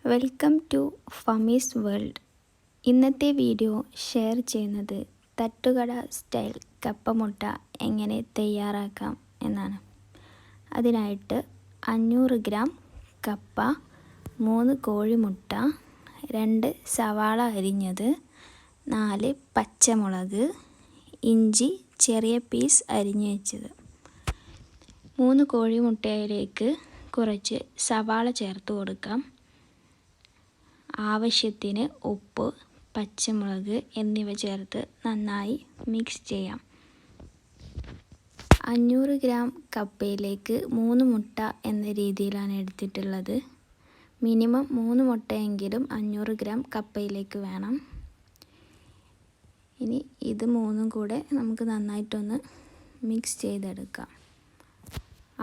Welcome to ഫമീസ് world. ഇന്നത്തെ video share ചെയ്യുന്നത് തട്ടുകട സ്റ്റൈൽ കപ്പമുട്ട എങ്ങനെ തയ്യാറാക്കാം എന്നാണ്. അതിനായിട്ട് 500 ഗ്രാം കപ്പ, 3 കോഴിമുട്ട, 2 സവാള അരിഞ്ഞത്, 4 പച്ചമുളക്, ഇഞ്ചി ചെറിയ പീസ് അരിഞ്ഞു വെച്ചത്. 3 കോഴിമുട്ടയിലേക്ക് കുറച്ച് സവാള ചേർത്ത് കൊടുക്കാം. ആവശ്യത്തിന് ഉപ്പ്, പച്ചമുളക് എന്നിവ ചേർത്ത് നന്നായി മിക്സ് ചെയ്യാം. 500 ഗ്രാം കപ്പയിലേക്ക് 3 മുട്ട എന്ന രീതിയിലാണ് എടുത്തിട്ടുള്ളത്. മിനിമം 3 മുട്ടയെങ്കിലും 500 ഗ്രാം കപ്പയിലേക്ക് വേണം. ഇനി ഇത് മൂന്നും കൂടെ നമുക്ക് നന്നായിട്ടൊന്ന് മിക്സ് ചെയ്തെടുക്കാം.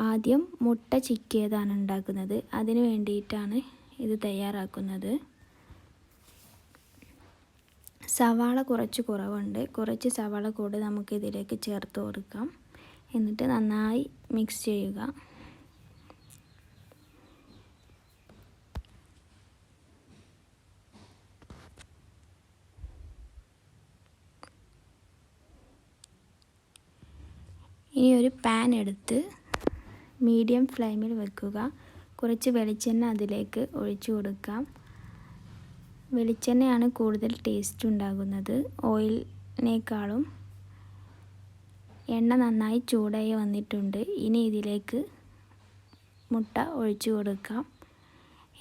ആദ്യം മുട്ട ചിക്കിയതാണ് ഉണ്ടാക്കുന്നത്. അതിന് വേണ്ടിയിട്ടാണ് ഇത് തയ്യാറാക്കുന്നത്. സവാള കുറച്ച് കുറവുണ്ട്. കുറച്ച് സവാള കൂടി നമുക്ക് ഇതിലേക്ക് ചേർത്ത് കൊടുക്കാം. എന്നിട്ട് നന്നായി മിക്സ് ചെയ്യുക. ഇനി ഒരു പാൻ എടുത്ത് മീഡിയം ഫ്ലെയിമിൽ വെക്കുക. കുറച്ച് വെളിച്ചെണ്ണ അതിലേക്ക് ഒഴിച്ചു കൊടുക്കാം. വെളിച്ചെണ്ണയാണ് കൂടുതൽ ടേസ്റ്റ് ഉണ്ടാകുന്നത് ഓയിലിനേക്കാളും. എണ്ണ നന്നായി ചൂടായി വന്നിട്ടുണ്ട്. ഇനി ഇതിലേക്ക് മുട്ട ഒഴിച്ചു കൊടുക്കാം.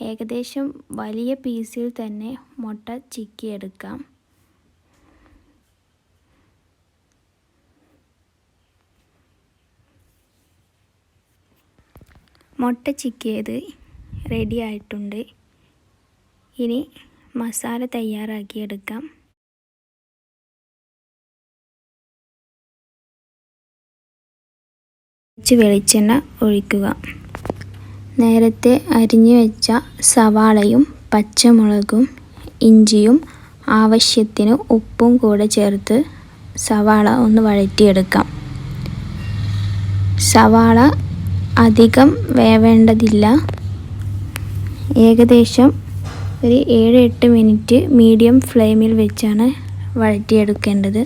ഏകദേശം വലിയ പീസിൽ തന്നെ മുട്ട ചിക്കിയെടുക്കാം. മുട്ട ചിക്കിയത് റെഡി ആയിട്ടുണ്ട്. ഇനി മസാല തയ്യാറാക്കിയെടുക്കാം. കുറച്ച് വെളിച്ചെണ്ണ ഒഴിക്കുക. നേരത്തെ അരിഞ്ഞു വെച്ച സവാളയും പച്ചമുളകും ഇഞ്ചിയും ആവശ്യത്തിന് ഉപ്പും കൂടെ ചേർത്ത് സവാള ഒന്ന് വഴറ്റിയെടുക്കാം. സവാള അധികം വേവേണ്ടതില്ല. ഏകദേശം ഒരു 7-8 മിനിറ്റ് മീഡിയം ഫ്ലെയിമിൽ വെച്ചാണ് വഴറ്റിയെടുക്കേണ്ടത്.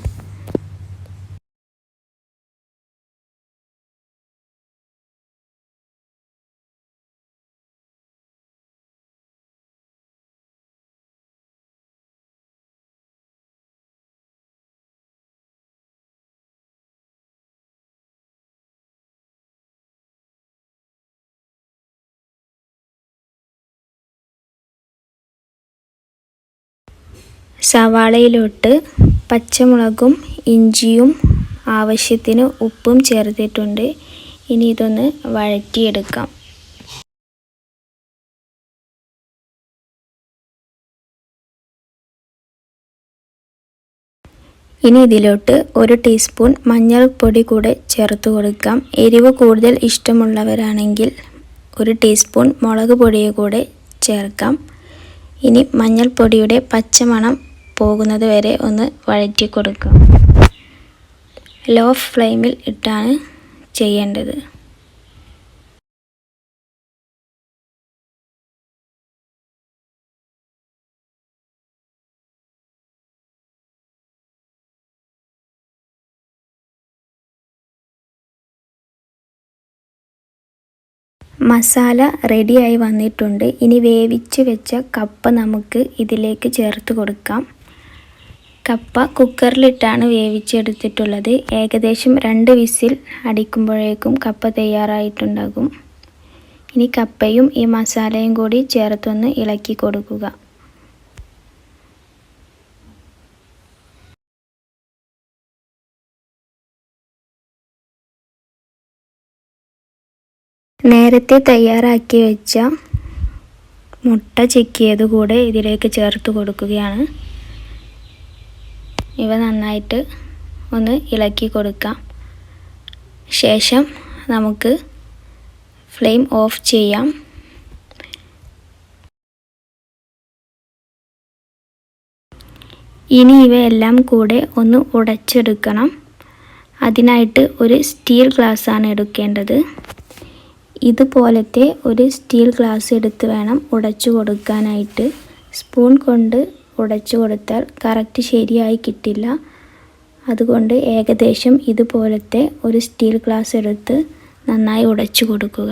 സവാളയിലോട്ട് പച്ചമുളകും ഇഞ്ചിയും ആവശ്യത്തിന് ഉപ്പും ചേർത്തിട്ടുണ്ട്. ഇനി ഇതൊന്ന് വഴറ്റിയെടുക്കാം. ഇനി ഇതിലോട്ട് 1 ടീസ്പൂൺ മഞ്ഞൾപ്പൊടി കൂടെ ചേർത്ത് കൊടുക്കാം. എരിവ് കൂടുതൽ ഇഷ്ടമുള്ളവരാണെങ്കിൽ 1 ടീസ്പൂൺ മുളക് പൊടി കൂടെ ചേർക്കാം. ഇനി മഞ്ഞൾപ്പൊടിയുടെ പച്ചമണം പോകുന്നത് വരെ ഒന്ന് വഴറ്റി കൊടുക്കാം. ലോ ഫ്ലെയിമിൽ ഇട്ടാണ് ചെയ്യേണ്ടത്. മസാല റെഡിയായി വന്നിട്ടുണ്ട്. ഇനി വേവിച്ച് വെച്ച കപ്പ നമുക്ക് ഇതിലേക്ക് ചേർത്ത് കൊടുക്കാം. കപ്പ കുക്കറിലിട്ടാണ് വേവിച്ചെടുത്തിട്ടുള്ളത്. ഏകദേശം 2 വിസിൽ അടിക്കുമ്പോഴേക്കും കപ്പ തയ്യാറായിട്ടുണ്ടാകും. ഇനി കപ്പയും ഈ മസാലയും കൂടി ചേർത്തൊന്ന് ഇളക്കി കൊടുക്കുക. നേരത്തെ തയ്യാറാക്കി വെച്ച മുട്ട ചിക്കിയത് കൂടെ ഇതിലേക്ക് ചേർത്ത് കൊടുക്കുകയാണ്. ഇവ നന്നായിട്ട് ഒന്ന് ഇളക്കി കൊടുക്കാം. ശേഷം നമുക്ക് ഫ്ലെയിം ഓഫ് ചെയ്യാം. ഇനി ഇവയെല്ലാം കൂടെ ഒന്ന് ഉടച്ചെടുക്കണം. അതിനായിട്ട് ഒരു സ്റ്റീൽ ഗ്ലാസ്സാണ് എടുക്കേണ്ടത്. ഇതുപോലത്തെ ഒരു സ്റ്റീൽ ഗ്ലാസ് എടുത്ത് വേണം ഉടച്ചു കൊടുക്കാനായിട്ട്. സ്പൂൺ കൊണ്ട് ഉടച്ചു കൊടുത്താൽ കറക്റ്റ് ശരിയായി കിട്ടില്ല. അതുകൊണ്ട് ഏകദേശം ഇതുപോലത്തെ ഒരു സ്റ്റീൽ ഗ്ലാസ് എടുത്ത് നന്നായി ഉടച്ചു കൊടുക്കുക.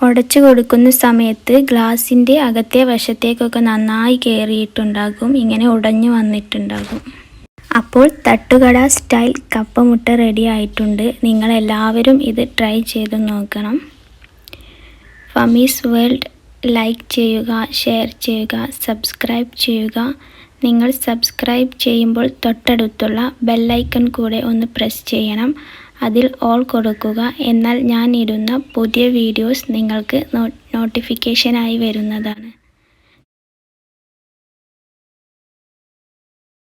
ഉടച്ചു കൊടുക്കുന്ന സമയത്ത് ഗ്ലാസിൻ്റെ അകത്തെ വശത്തേക്കൊക്കെ നന്നായി കയറിയിട്ടുണ്ടാകും, ഇങ്ങനെ ഉടഞ്ഞു വന്നിട്ടുണ്ടാകും. അപ്പോൾ തട്ടുകട സ്റ്റൈൽ കപ്പമുട്ട റെഡി ആയിട്ടുണ്ട്. നിങ്ങളെല്ലാവരും ഇത് ട്രൈ ചെയ്ത് നോക്കണം. ഫമീസ് വേൾഡ് ലൈക്ക് ചെയ്യുക, ഷെയർ ചെയ്യുക, സബ്സ്ക്രൈബ് ചെയ്യുക. നിങ്ങൾ സബ്സ്ക്രൈബ് ചെയ്യുമ്പോൾ തൊട്ടടുത്തുള്ള ബെല്ലൈക്കൺ കൂടെ ഒന്ന് പ്രസ് ചെയ്യണം. അതിൽ ഓൾ കൊടുക്കുക. എന്നാൽ ഞാൻ ഇടുന്ന പുതിയ വീഡിയോസ് നിങ്ങൾക്ക് നോട്ടിഫിക്കേഷനായി വരുന്നതാണ്.